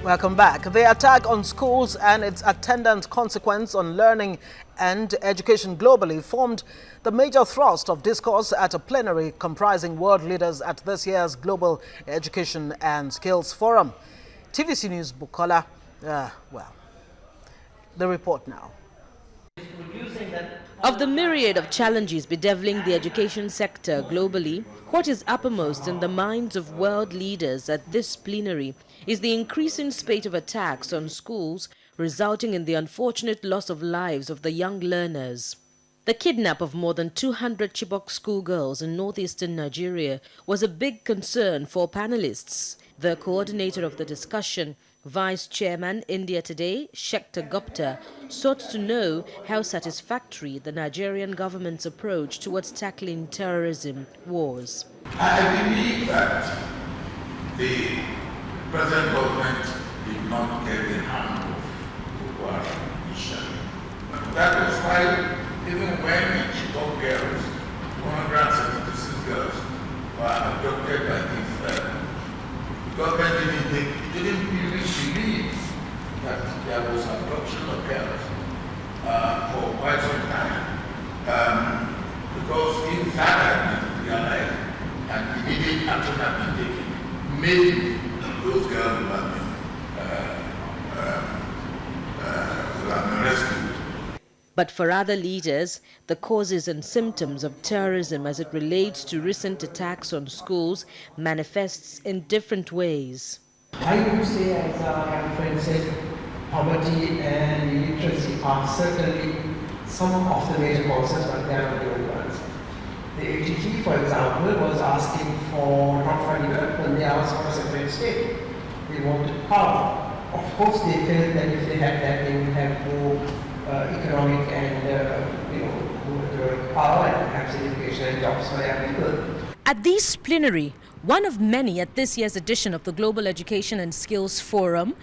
Welcome back. The attack on schools and its attendant consequence on learning and education globally formed the major thrust of discourse at a plenary comprising world leaders at this year's Global Education and Skills Forum. TVC News Bukola, the report now. Of the myriad of challenges bedeviling the education sector globally, what is uppermost in the minds of world leaders at this plenary is the increasing spate of attacks on schools, resulting in the unfortunate loss of lives of the young learners. The kidnap of more than 200 Chibok schoolgirls in northeastern Nigeria was a big concern for panelists. The coordinator of the discussion, Vice Chairman India Today, Shekhar Gupta, sought to know how satisfactory the Nigerian government's approach towards tackling terrorism was. I believe that the present government did not get the hang of Bukola initially. That was why even when the Chibok girls, 176 girls, were abducted by the government didn't really believe that there was abduction of girls for quite some time. Because if that had been realized and immediate action had been taken, maybe those girls would have been rescued. But for other leaders, the causes and symptoms of terrorism as it relates to recent attacks on schools manifests in different ways. I would say, as our friend said, poverty and illiteracy are certainly some of the major causes, but they are the only ones. The ATT, for example, was asking for not funding when they asked for a separate state. They wanted power. Of course, they felt that if they had that, they would have more economic and power and perhaps education and jobs for their people. At this plenary, one of many at this year's edition of the Global Education and Skills Forum,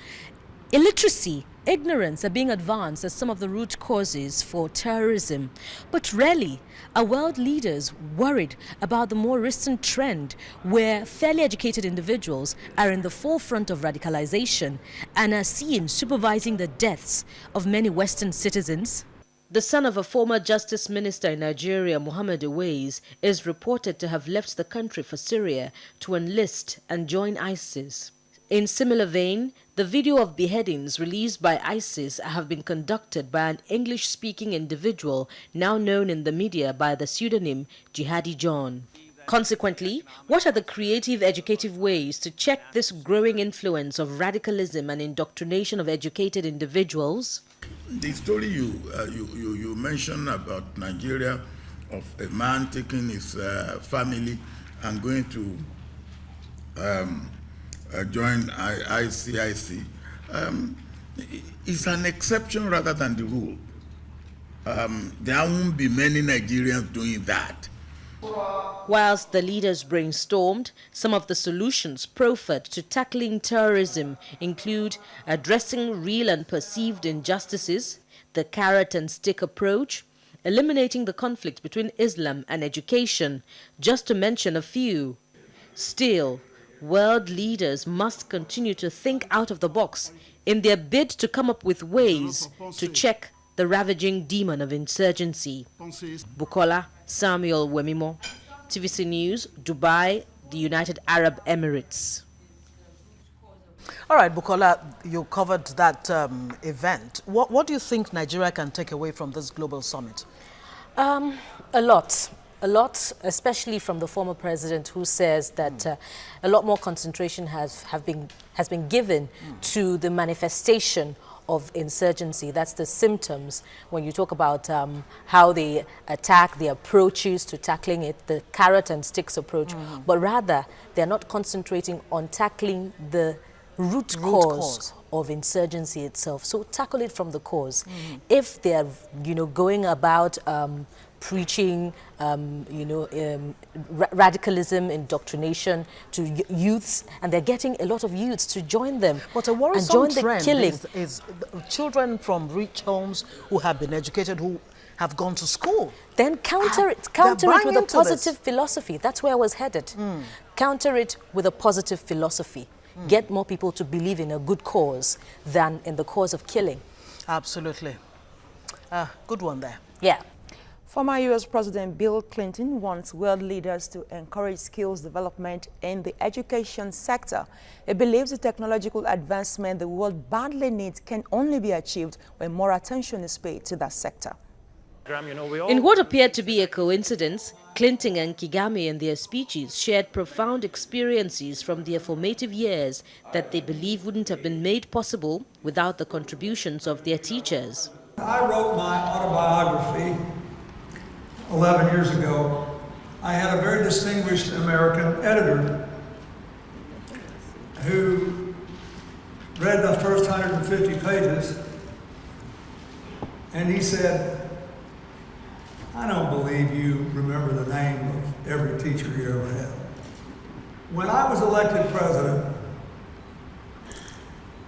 illiteracy, ignorance are being advanced as some of the root causes for terrorism. But rarely are world leaders worried about the more recent trend where fairly educated individuals are in the forefront of radicalization and are seen supervising the deaths of many Western citizens. The son of a former justice minister in Nigeria, Muhammad Uwais, is reported to have left the country for Syria to enlist and join ISIS. In similar vein, the video of beheadings released by ISIS have been conducted by an English-speaking individual now known in the media by the pseudonym Jihadi John. Consequently, what are the creative educative ways to check this growing influence of radicalism and indoctrination of educated individuals? The story you mentioned about Nigeria, of a man taking his family and going to join ICIC, is an exception rather than the rule. There won't be many Nigerians doing that. Whilst the leaders brainstormed, some of the solutions proffered to tackling terrorism include addressing real and perceived injustices, the carrot and stick approach, eliminating the conflict between Islam and education, just to mention a few. Still, world leaders must continue to think out of the box in their bid to come up with ways to check the ravaging demon of insurgency. Bukola, Samuel-Wemimo, TVC News, Dubai, the United Arab Emirates. All right, Bukola, you covered that event. What do you think Nigeria can take away from this global summit? A lot, especially from the former president, who says that a lot more concentration has been given to the manifestation of insurgency. That's the symptoms when you talk about how they attack, the approaches to tackling it, the carrot and sticks approach. But rather, they're not concentrating on tackling the root cause of insurgency itself. So tackle it from the cause. If they're, going about preaching, radicalism, indoctrination to youths, and they're getting a lot of youths to join them. But a worrisome trend is children from rich homes who have been educated, who have gone to school. Then counter it with a positive philosophy. That's where I was headed. Counter it with a positive philosophy. get more people to believe in a good cause than in the cause of killing. Absolutely. Good one there. Yeah. Former U.S. President Bill Clinton wants world leaders to encourage skills development in the education sector. He believes the technological advancement the world badly needs can only be achieved when more attention is paid to that sector. In what appeared to be a coincidence, Clinton and Kagame in their speeches shared profound experiences from their formative years that they believe wouldn't have been made possible without the contributions of their teachers. I wrote my autobiography 11 years ago. I had a very distinguished American editor who read the first 150 pages, and he said, "I don't believe you remember the name of every teacher you ever had." When I was elected president,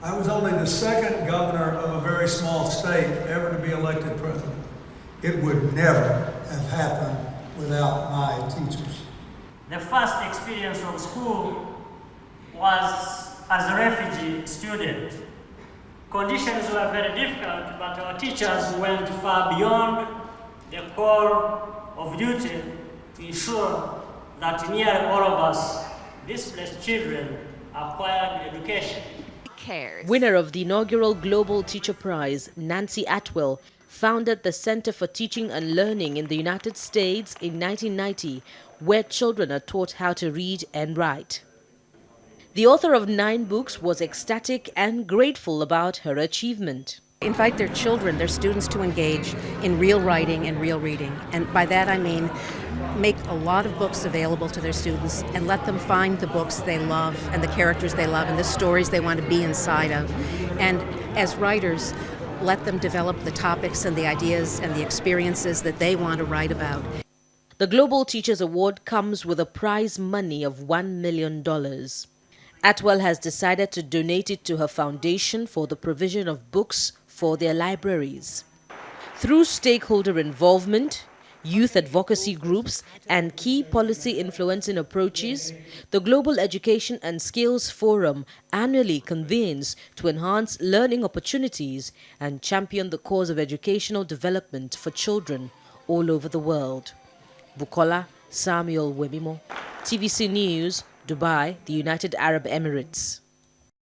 I was only the second governor of a very small state ever to be elected president. It would never have happened without my teachers. The first experience of school was as a refugee student. Conditions were very difficult, but our teachers went far beyond the core of duty to ensure that nearly all of us, displaced children, acquired education. Winner of the inaugural Global Teacher Prize, Nancy Atwell, founded the Center for Teaching and Learning in the United States in 1990, where children are taught how to read and write. The author of 9 books was ecstatic and grateful about her achievement. Invite their children, their students, to engage in real writing and real reading. And by that I mean make a lot of books available to their students and let them find the books they love and the characters they love and the stories they want to be inside of. And as writers, let them develop the topics and the ideas and the experiences that they want to write about. The Global Teachers Award comes with a prize money of $1 million. Atwell has decided to donate it to her foundation for the provision of books for their libraries. Through stakeholder involvement, youth advocacy groups, and key policy influencing approaches, the Global Education and Skills Forum annually convenes to enhance learning opportunities and champion the cause of educational development for children all over the world. Bukola, Samuel-Wemimo, TVC News, Dubai, the United Arab Emirates.